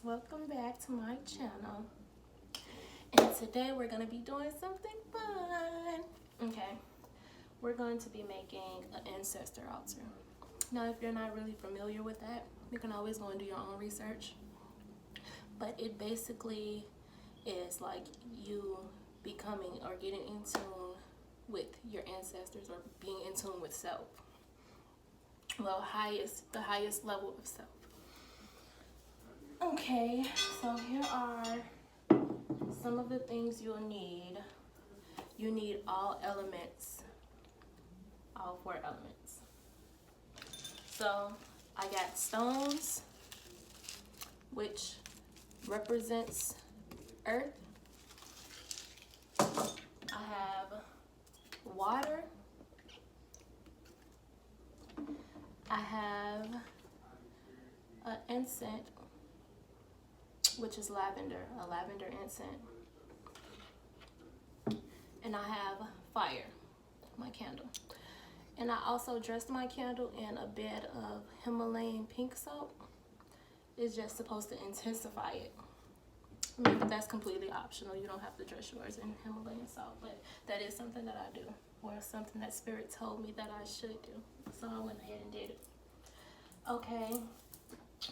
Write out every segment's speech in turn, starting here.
welcome back to my channel. And today we're going to be doing something fun. Okay, we're going to be making an ancestor altar. Now, if you're not really familiar with that, you can always go and do your own research. But it basically is like you becoming or getting in tune with your ancestors or being in tune with self. Well, the highest level of self. Okay, so here are some of the things you'll need. You need all elements, all 4 elements. So I got stones, which represents earth. I have water. I have an incense, which is lavender, a lavender incense. And I have fire, my candle. And I also dressed my candle in a bed of Himalayan pink salt. It's just supposed to intensify it. I mean, that's completely optional. You don't have to dress yours in Himalayan salt, but that is something that I do, or something that Spirit told me that I should do. So I went ahead and did it. Okay,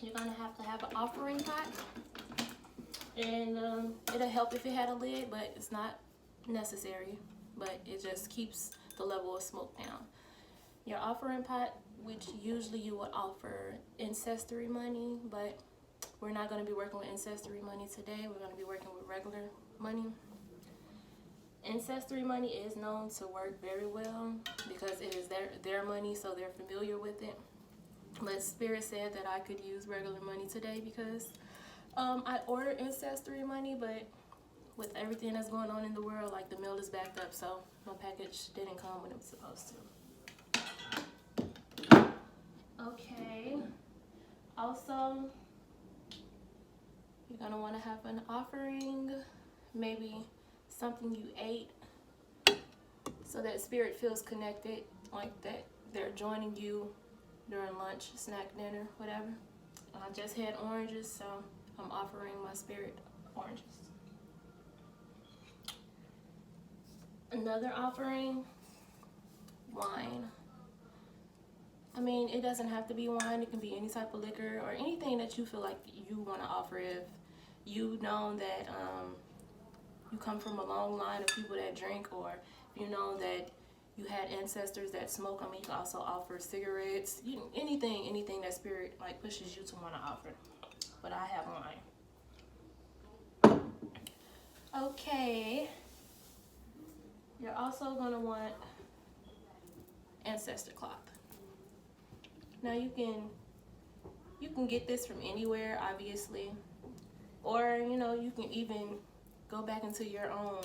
you're gonna have to have an offering pot. And it'll help if it had a lid, but it's not necessary. But it just keeps the level of smoke down. Your offering pot, which usually you would offer ancestry money, but we're not going to be working with ancestry money today. We're going to be working with regular money. Ancestry money is known to work very well because it is their money, so they're familiar with it. But Spirit said that I could use regular money today because I ordered ancestry money, but with everything that's going on in the world, like the mail is backed up, so my package didn't come when it was supposed to. Okay. Also, you're gonna want to have an offering, maybe something you ate, so that Spirit feels connected, like that they're joining you during lunch, snack, dinner, whatever. I just had oranges, so I'm offering my Spirit oranges. Another offering, wine. I mean, it doesn't have to be wine. It can be any type of liquor or anything that you feel like you want to offer. If you know that you come from a long line of people that drink, or if you know that you had ancestors that smoke, I mean, you can also offer cigarettes. Anything that Spirit like pushes you to want to offer. But I have wine. Okay. You're also going to want ancestor cloth. Now you can get this from anywhere, obviously, or you can even go back into your own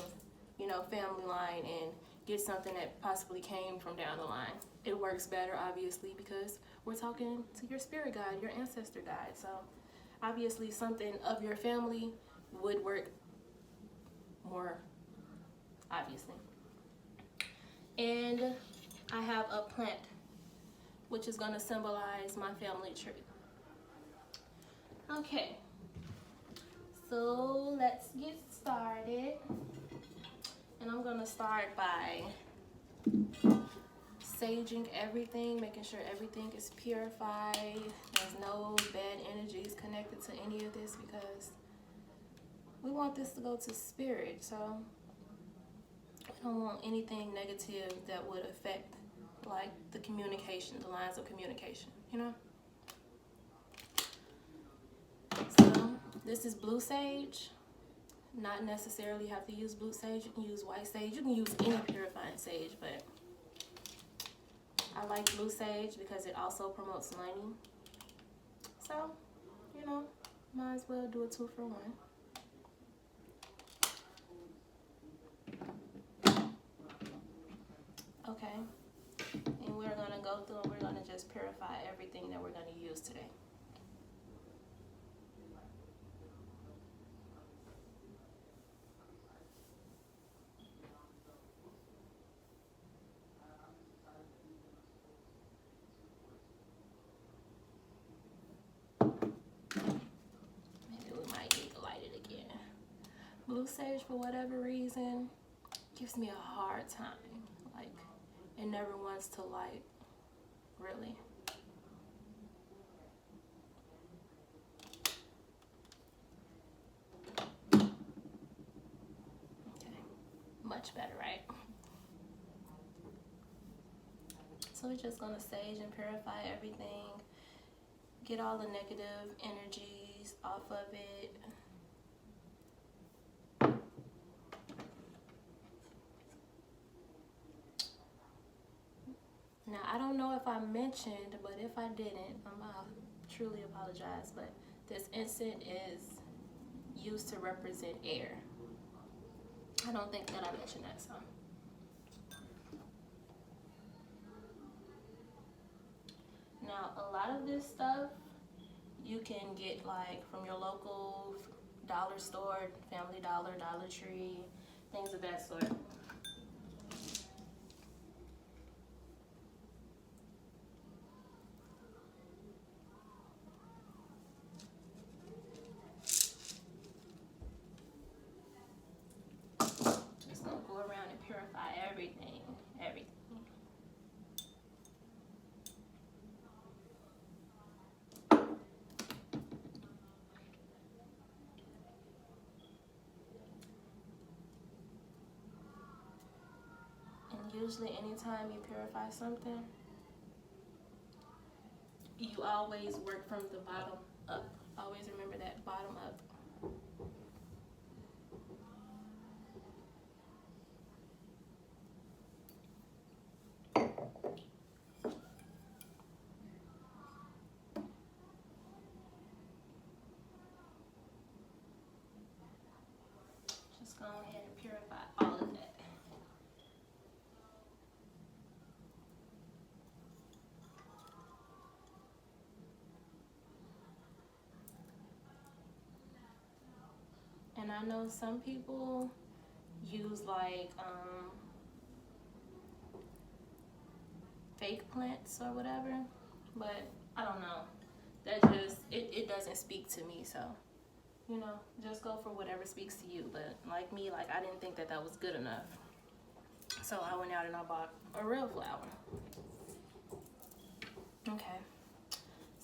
family line and get something that possibly came from down the line. It works better, obviously, because we're talking to your spirit guide, your ancestor guide. So obviously something of your family would work more, obviously. And I have a plant, which is going to symbolize my family tree. Okay, so let's get started. And I'm going to start by saging everything, making sure everything is purified. There's no bad energies connected to any of this, because we want this to go to Spirit. So I don't want anything negative that would affect like the communication, the lines of communication, So this is blue sage. Not necessarily have to use blue sage. You can use white sage. You can use any purifying sage, but I like blue sage because it also promotes money. So, might as well do a 2 for 1. Okay, and we're gonna go through and we're gonna just purify everything that we're gonna use today. Maybe we'll blue sage, for whatever reason, gives me a hard time. Like, it never wants to light, really. Okay, much better, right? So we're just gonna sage and purify everything, get all the negative energies off of it. Now, I don't know if I mentioned, but if I didn't, I truly apologize, but this incense is used to represent air. I don't think that I mentioned that, so. Now, a lot of this stuff you can get like from your local dollar store, Family Dollar, Dollar Tree, things of that sort. Just gonna go around and purify everything, everything. Usually anytime you purify something, you always work from the bottom up. Always remember that, bottom up. Just go ahead and purify all of that. And I know some people use like fake plants or whatever, but I don't know. That just, it doesn't speak to me, so, you know, just go for whatever speaks to you. But like me, like I didn't think that that was good enough. So I went out and I bought a real flower. Okay,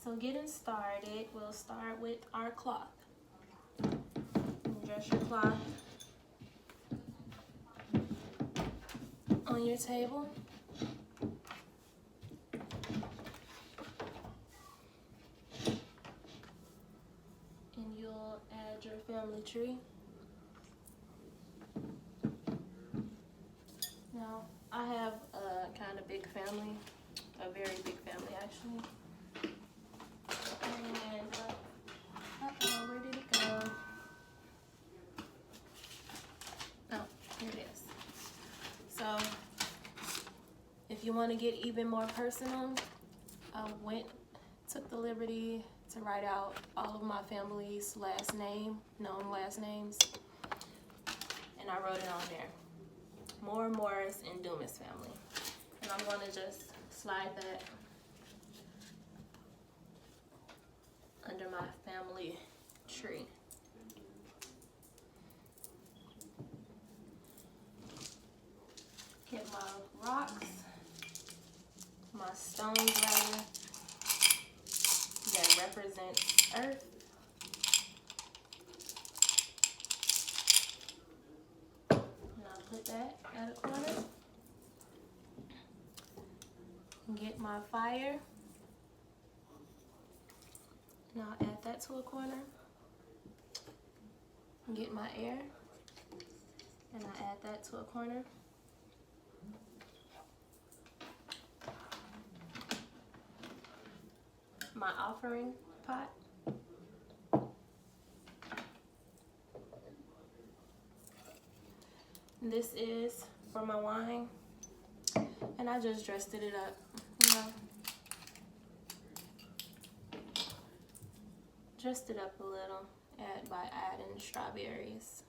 so getting started, we'll start with our cloth. Dress your cloth on your table. And you'll add your family tree. Now, I have a kind of big family, a very big family actually. And, uh-oh, where did it go? Oh, here it is. So, if you want to get even more personal, I took the liberty to write out all of my family's last name, known last names, and I wrote it on there. Moore, Morris, and Dumas family. And I'm going to just slide that under my family tree. Get my rocks, my stones rather, that represents earth. And I'll put that at a corner. Get my fire. And I'll add that to a corner. Get my air. And I'll add that to a corner. My offering pot. This is for my wine, and I just dressed it up, you know. Dressed it up a little by adding strawberries.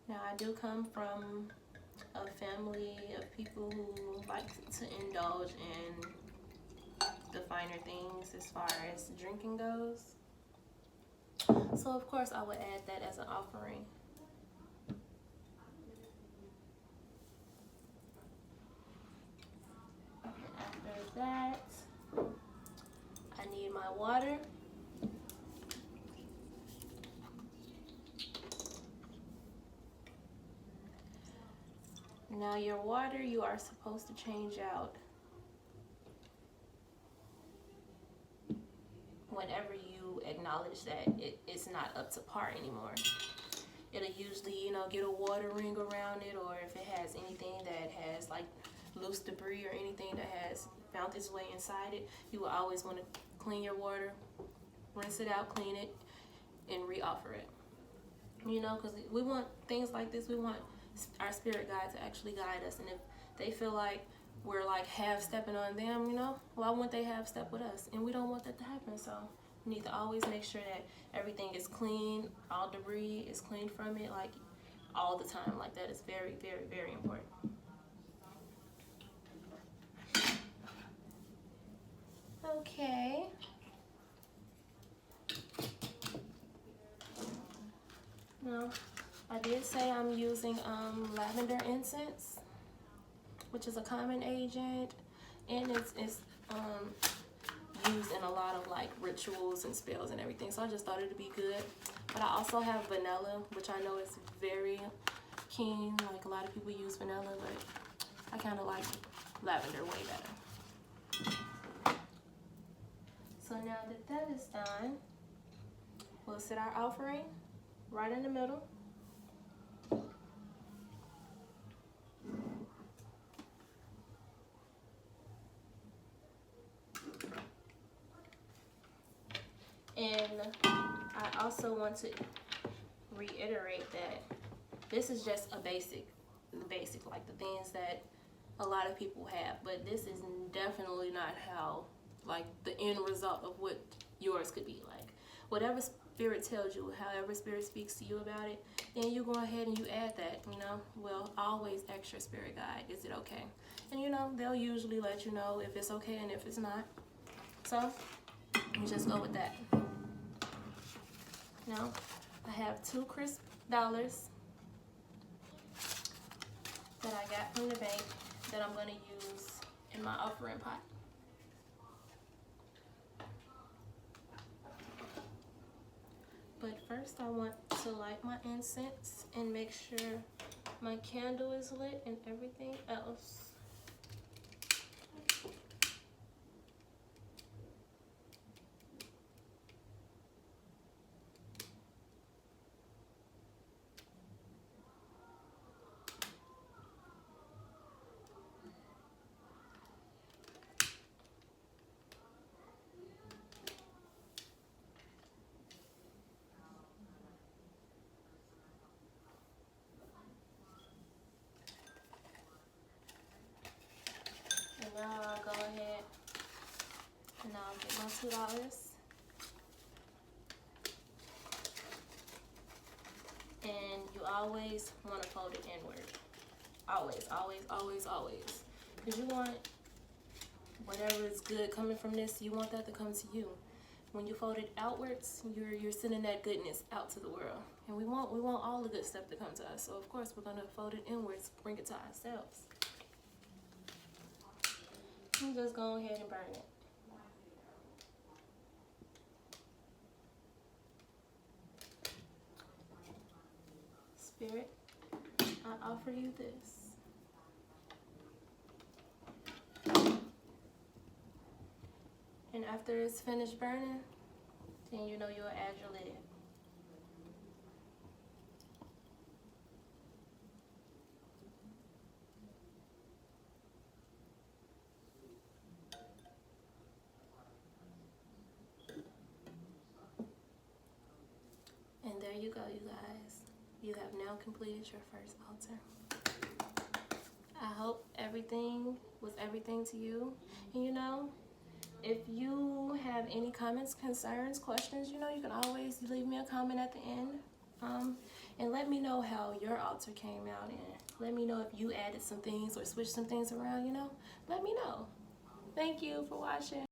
Now, I do come from a family of people who like to indulge in the finer things as far as drinking goes. So of course I would add that as an offering. After that, I need my water. Now your water, you are supposed to change out whenever you acknowledge that it's not up to par anymore. It'll usually, get a water ring around it, or if it has anything that has like loose debris or anything that has found its way inside it, you will always want to clean your water, rinse it out, clean it, and re-offer it. Because we want things like this. We want our spirit guide to actually guide us, and if they feel like we're like half stepping on them, why wouldn't they half step with us? And we don't want that to happen. So we need to always make sure that everything is clean, all debris is cleaned from it, like all the time. Like that is very, very, very important. Okay. Now, I did say I'm using lavender incense, which is a common agent, and it's used in a lot of like rituals and spells and everything. So I just thought it'd be good. But I also have vanilla, which I know is very keen. Like a lot of people use vanilla, but I kind of like lavender way better. So now that that is done, we'll set our offering right in the middle. And I also want to reiterate that this is just the basic, like the things that a lot of people have, but this is definitely not how, like the end result of what yours could be like. Whatever spirit tells you, however spirit speaks to you about it, then you go ahead and you add that, Well, always ask your spirit guide, is it okay? And they'll usually let you know if it's okay and if it's not. So you just go with that. Now, I have 2 crisp dollars that I got from the bank that I'm going to use in my offering pot. But first I want to light my incense and make sure my candle is lit and everything else. Now I'll go ahead and I'll get my $2. And you always want to fold it inward. Always, always, always, always. Because you want whatever is good coming from this, you want that to come to you. When you fold it outwards, you're sending that goodness out to the world. And we want all the good stuff to come to us. So of course we're gonna fold it inwards, bring it to ourselves. I'm just go ahead and burn it. Spirit, I offer you this. And after it's finished burning, then you'll add your lid. And there you go, you guys. You have now completed your first altar. I hope everything was everything to you. And if you have any comments, concerns, questions, you can always leave me a comment at the end. And let me know how your altar came out, and let me know if you added some things or switched some things around, let me know. Thank you for watching.